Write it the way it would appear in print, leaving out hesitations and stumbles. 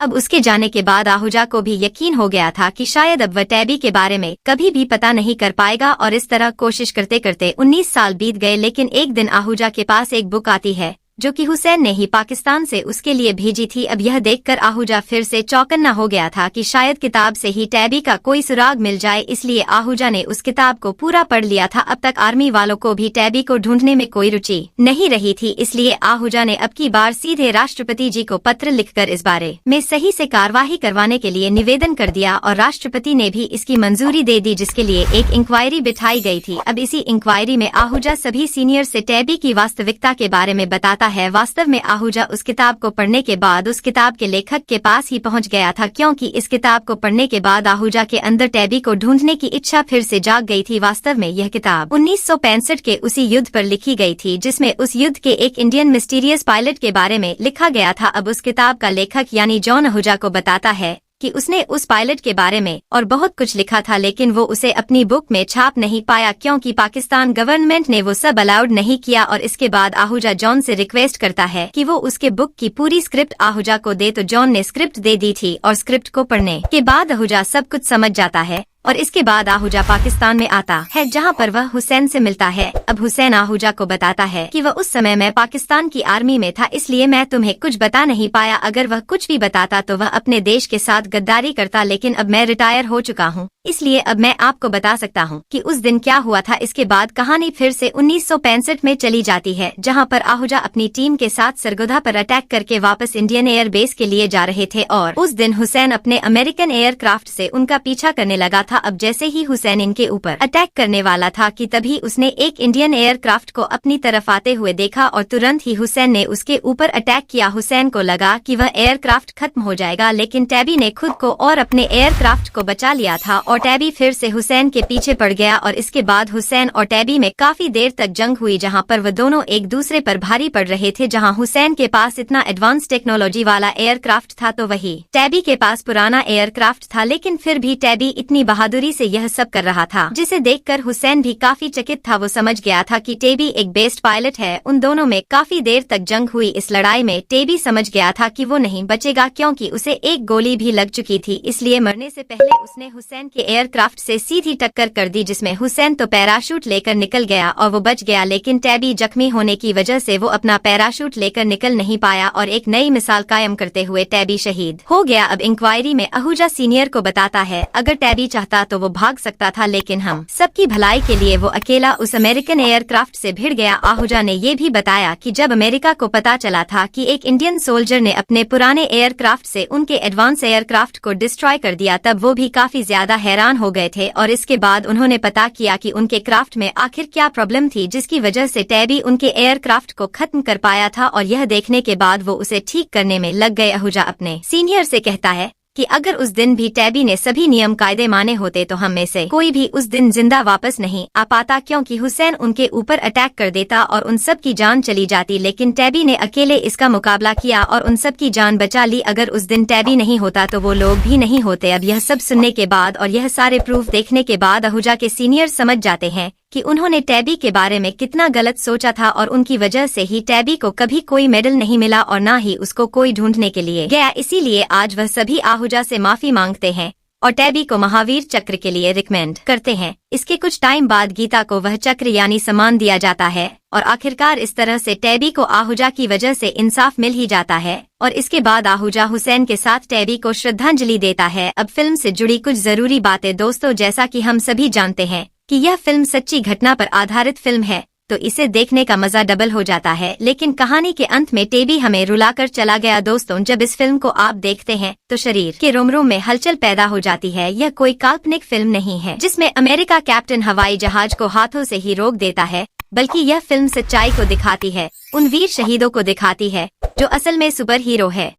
अब उसके जाने के बाद आहूजा को भी यकीन हो गया था कि शायद अब वह टैबी के बारे में कभी भी पता नहीं कर पाएगा और इस तरह कोशिश करते करते 19 साल बीत गए। लेकिन एक दिन आहूजा के पास एक बुक आती है जो कि हुसैन ने ही पाकिस्तान से उसके लिए भेजी थी। अब यह देखकर आहूजा फिर से चौकन्ना हो गया था कि शायद किताब से ही टैबी का कोई सुराग मिल जाए, इसलिए आहूजा ने उस किताब को पूरा पढ़ लिया था। अब तक आर्मी वालों को भी टैबी को ढूंढने में कोई रुचि नहीं रही थी, इसलिए आहूजा ने अब की बार सीधे राष्ट्रपति जी को पत्र लिखकर इस बारे में सही से कार्यवाही करवाने के लिए निवेदन कर दिया और राष्ट्रपति ने भी इसकी मंजूरी दे दी, जिसके लिए एक इंक्वायरी बिठाई गई थी। अब इसी इंक्वायरी में आहूजा सभी सीनियर से टैबी की वास्तविकता के बारे में बताता है। वास्तव में आहूजा उस किताब को पढ़ने के बाद उस किताब के लेखक के पास ही पहुंच गया था, क्योंकि इस किताब को पढ़ने के बाद आहूजा के अंदर टैबी को ढूंढने की इच्छा फिर से जाग गई थी। वास्तव में यह किताब 1965 के उसी युद्ध पर लिखी गई थी जिसमें उस युद्ध के एक इंडियन मिस्टीरियस पायलट के बारे में लिखा गया था। अब उस किताब का लेखक यानी जॉन आहूजा को बताता है कि उसने उस पायलट के बारे में और बहुत कुछ लिखा था, लेकिन वो उसे अपनी बुक में छाप नहीं पाया क्योंकि पाकिस्तान गवर्नमेंट ने वो सब अलाउड नहीं किया। और इसके बाद आहूजा जॉन से रिक्वेस्ट करता है कि वो उसके बुक की पूरी स्क्रिप्ट आहूजा को दे, तो जॉन ने स्क्रिप्ट दे दी थी और स्क्रिप्ट को पढ़ने के बाद आहूजा सब कुछ समझ जाता है। और इसके बाद आहूजा पाकिस्तान में आता है जहां पर वह हुसैन से मिलता है। अब हुसैन आहूजा को बताता है कि वह उस समय मैं पाकिस्तान की आर्मी में था, इसलिए मैं तुम्हें कुछ बता नहीं पाया। अगर वह कुछ भी बताता तो वह अपने देश के साथ गद्दारी करता, लेकिन अब मैं रिटायर हो चुका हूँ, इसलिए अब मैं आपको बता सकता हूँ कि उस दिन क्या हुआ था। इसके बाद कहानी फिर से 1965 में चली जाती है, जहाँ पर आहूजा अपनी टीम के साथ सरगोधा पर अटैक करके वापस इंडियन एयर बेस के लिए जा रहे थे और उस दिन हुसैन अपने अमेरिकन एयरक्राफ्ट से उनका पीछा करने लगा था। अब जैसे ही हुसैन इनके ऊपर अटैक करने वाला था कि तभी उसने एक इंडियन एयरक्राफ्ट को अपनी तरफ आते हुए देखा और तुरंत ही हुसैन ने उसके ऊपर अटैक किया। हुसैन को लगा कि वह एयरक्राफ्ट खत्म हो जाएगा, लेकिन टैबी ने खुद को और अपने एयरक्राफ्ट को बचा लिया था और टैबी फिर से हुसैन के पीछे पड़ गया। और इसके बाद हुसैन और टैबी में काफी देर तक जंग हुई, जहां पर वह दोनों एक दूसरे पर भारी पड़ रहे थे। जहां हुसैन के पास इतना एडवांस टेक्नोलॉजी वाला एयरक्राफ्ट था तो वही टैबी के पास पुराना एयरक्राफ्ट था, लेकिन फिर भी टैबी इतनी बहादुरी से यह सब कर रहा था जिसे देखकर हुसैन भी काफी चकित था। वो समझ गया था कि टैबी एक बेस्ट पायलट है। उन दोनों में काफी देर तक जंग हुई। इस लड़ाई में टैबी समझ गया था कि वो नहीं बचेगा, क्योंकि उसे एक गोली भी लग चुकी थी, इसलिए मरने से पहले उसने हुसैन के एयरक्राफ्ट से सीधी टक्कर कर दी, जिसमें हुसैन तो पैराशूट लेकर निकल गया और वो बच गया, लेकिन टैबी जख्मी होने की वजह से वो अपना पैराशूट लेकर निकल नहीं पाया और एक नई मिसाल कायम करते हुए टैबी शहीद हो गया। अब इंक्वायरी में आहूजा सीनियर को बताता है अगर टैबी चाहता तो वो भाग सकता था, लेकिन हम सबकी भलाई के लिए वो अकेला उस अमेरिकन एयरक्राफ्ट से भिड़ गया। आहूजा ने ये भी बताया कि जब अमेरिका को पता चला था कि एक इंडियन सोल्जर ने अपने पुराने एयरक्राफ्ट से उनके एडवांस एयरक्राफ्ट को डिस्ट्रॉय कर दिया, तब वो भी काफी ज्यादा हैरान हो गए थे। और इसके बाद उन्होंने पता किया कि उनके क्राफ्ट में आखिर क्या प्रॉब्लम थी जिसकी वजह से टैबी उनके एयरक्राफ्ट को खत्म कर पाया था, और यह देखने के बाद वो उसे ठीक करने में लग गए। आहूजा अपने सीनियर से कहता है कि अगर उस दिन भी टैबी ने सभी नियम कायदे माने होते तो हम में से कोई भी उस दिन जिंदा वापस नहीं आ पाता, क्योंकि हुसैन उनके ऊपर अटैक कर देता और उन सब की जान चली जाती, लेकिन टैबी ने अकेले इसका मुकाबला किया और उन सब की जान बचा ली। अगर उस दिन टैबी नहीं होता तो वो लोग भी नहीं होते। अब यह सब सुनने के बाद और यह सारे प्रूफ देखने के बाद आहूजा के सीनियर समझ जाते हैं कि उन्होंने टैबी के बारे में कितना गलत सोचा था और उनकी वजह से ही टैबी को कभी कोई मेडल नहीं मिला और न ही उसको कोई ढूंढने के लिए गया। इसीलिए आज वह सभी आहूजा से माफी मांगते हैं और टैबी को महावीर चक्र के लिए रिकमेंड करते हैं। इसके कुछ टाइम बाद गीता को वह चक्र यानी सम्मान दिया जाता है और आखिरकार इस तरह से टैबी को आहूजा की वजह से इंसाफ मिल ही जाता है। और इसके बाद आहूजा हुसैन के साथ टैबी को श्रद्धांजलि देता है। अब फिल्म से जुड़ी कुछ जरूरी बातें दोस्तों, जैसा कि हम सभी जानते हैं कि यह फिल्म सच्ची घटना पर आधारित फिल्म है, तो इसे देखने का मजा डबल हो जाता है। लेकिन कहानी के अंत में टैबी हमें रुलाकर चला गया। दोस्तों, जब इस फिल्म को आप देखते हैं तो शरीर के रोम रोम में हलचल पैदा हो जाती है। यह कोई काल्पनिक फिल्म नहीं है जिसमें अमेरिका कैप्टन हवाई जहाज को हाथों से ही रोक देता है, बल्कि यह फिल्म सच्चाई को दिखाती है, उन वीर शहीदों को दिखाती है जो असल में सुपर हीरो है।